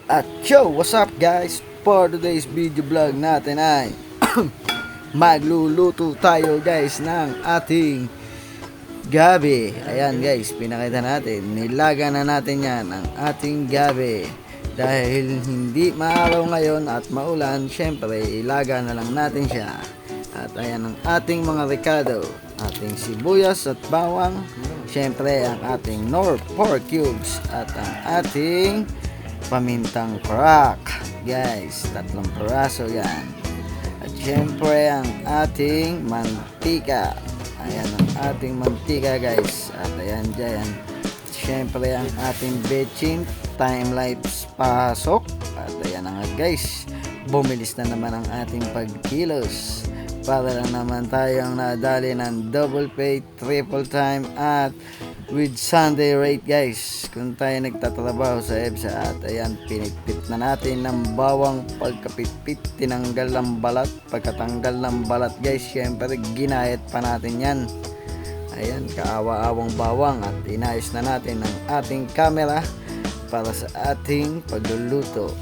At yo, what's up guys? For today's video vlog natin ay magluluto tayo guys ng ating gabi. Ayan guys, pinakita natin. Nilaga na natin yan ang ating gabi. Dahil hindi maaraw ngayon at maulan, syempre ilaga na lang natin siya. At ayan ang ating mga rekado. Ating sibuyas at bawang. Syempre ang ating Knorr pork cubes. At ang ating pamintang crack. Guys, 3 peraso yan. At syempre ang ating mantika. Ayan ang ating mantika guys. At ayan dyan. Syempre ang ating bechin time lapse pasok. At ayan na nga guys, bumilis na naman ang ating pagkilos. Para lang naman tayong nadali ng double pay, triple time at with Sunday rate guys. Kung tayo nagtatrabaho sa EBSA. At ayan, pinitpit na natin ng bawang. Pagkapitpit, tinanggal ng balat. Pagkatanggal ng balat guys, syempre ginayat pa natin yan. Ayan, kaawa-awang bawang. At inayos na natin ang ating camera para sa ating pagluluto.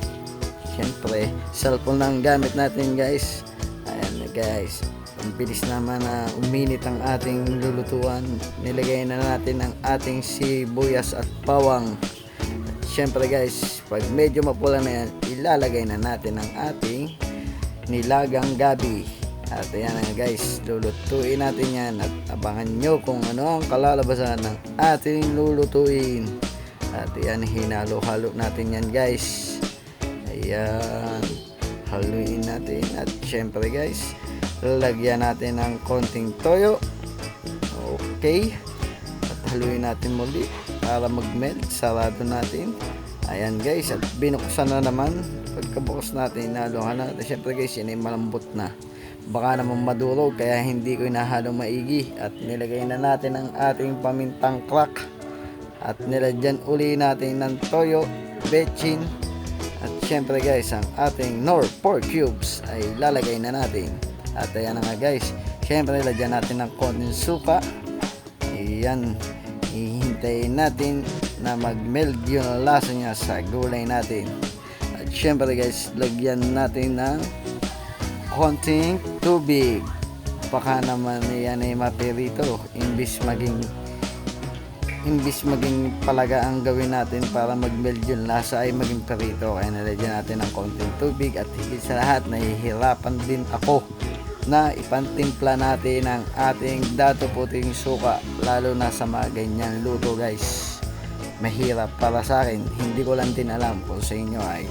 Syempre, cellphone lang gamit natin guys. Ayan guys, ang bilis naman na uminit ang ating lulutuan. Nilagay na natin ang ating sibuyas at bawang. At syempre guys, pag medyo mapula na yan, ilalagay na natin ang ating nilagang gabi. At ayan na guys, lulutuin natin yan. At abangan nyo kung ano ang kalalabasan ng ating lulutuin. At ayan, hinalo-halo natin yan guys. Ayan, haluin natin. At syempre guys, lagyan natin ng konting toyo. Okay, at haluin natin muli para mag-melt. Sarado natin. Ayan guys, at binuksan na naman. Pagkabukas natin, hinaluhan natin. Syempre guys, yan ay malambot na. Baka naman madurog, kaya hindi ko inahalong maigi. At nilagay na natin ang ating pamintang crack. At nilagyan uli natin ng toyo, bechin. At syempre guys, ang ating Knorr pork cubes ay lalagay na natin. At ayan na nga guys, syempre lagyan natin ng konting suka. Ayan, hihintayin natin na mag-meld yung lasa niya sa gulay natin. At syempre guys, lagyan natin ng konting tubig. Baka naman yan ay mapirito, imbis maging palaga ang gawin natin para mag-meld yung lasa ay maging perito. Kaya nalagyan natin ng konting tubig. At higit sa lahat, nahihirapan din ako na ipantimpla natin ang ating dato puting suka, lalo na sa mga ganyan luto guys. Mahirap para sa akin, hindi ko lang din alam kung sa inyo ay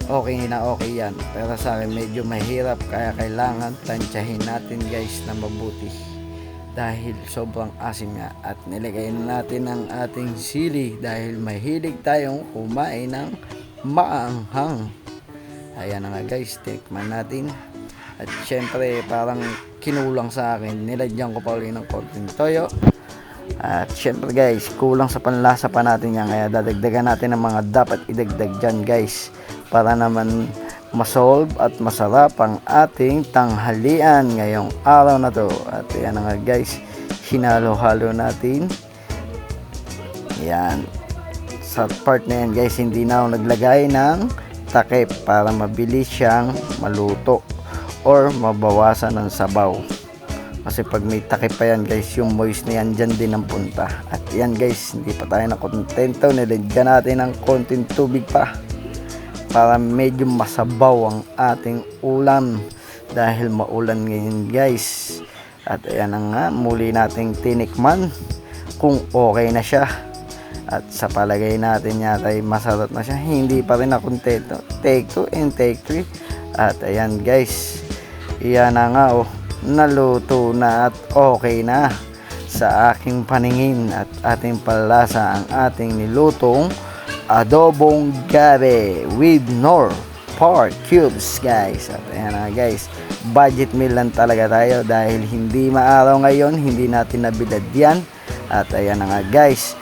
okay na okay yan, pero sa akin medyo mahirap. Kaya kailangan tansyahin natin guys na mabuti dahil sobrang asim nga. At nilagay na natin ang ating sili dahil mahilig tayong kumain ng maanghang. Ayan na nga guys, tikman natin. At syempre parang kinulang sa akin, nilagyan ko pa ulit ng konting toyo. At syempre guys, kulang sa panlasa pa natin yan, kaya dadagdagan natin ang mga dapat idagdag dyan guys, para naman masolve at masarap ang ating tanghalian ngayong araw na to. At yan nga guys, hinalo-halo natin yan. Sa part na yan guys, hindi na ako naglagay ng takip para mabilis siyang maluto or mabawasan ng sabaw. Kasi pag may takip pa yan guys, yung moist na yan dyan din ang punta. At yan guys, hindi pa tayo nakontento, nilagyan natin ng konting tubig pa para medyo masabaw ang ating ulam dahil maulan ngayon guys. At ayan na nga, muli nating tinikman kung okay na siya. At sa palagay natin yata ay masarap na siya. Hindi pa rin nakontento. Take 2 and take 3. At ayan guys, iyan na nga naluto na at okay na sa aking paningin. At ating palasa ang ating nilutong adobong gabi with Knorr pork cubes guys. At ayan na guys, budget meal lang talaga tayo dahil hindi maaraw ngayon, hindi natin nabilad yan. At ayan na nga guys,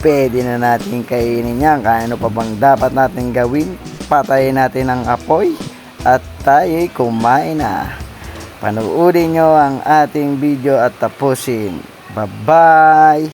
pwede na natin kainin yan. Kaya ano pa bang dapat natin gawin? Patayin natin ang apoy at tayo'y kumain na. Panoorin nyo ang ating video at tapusin. Bye bye.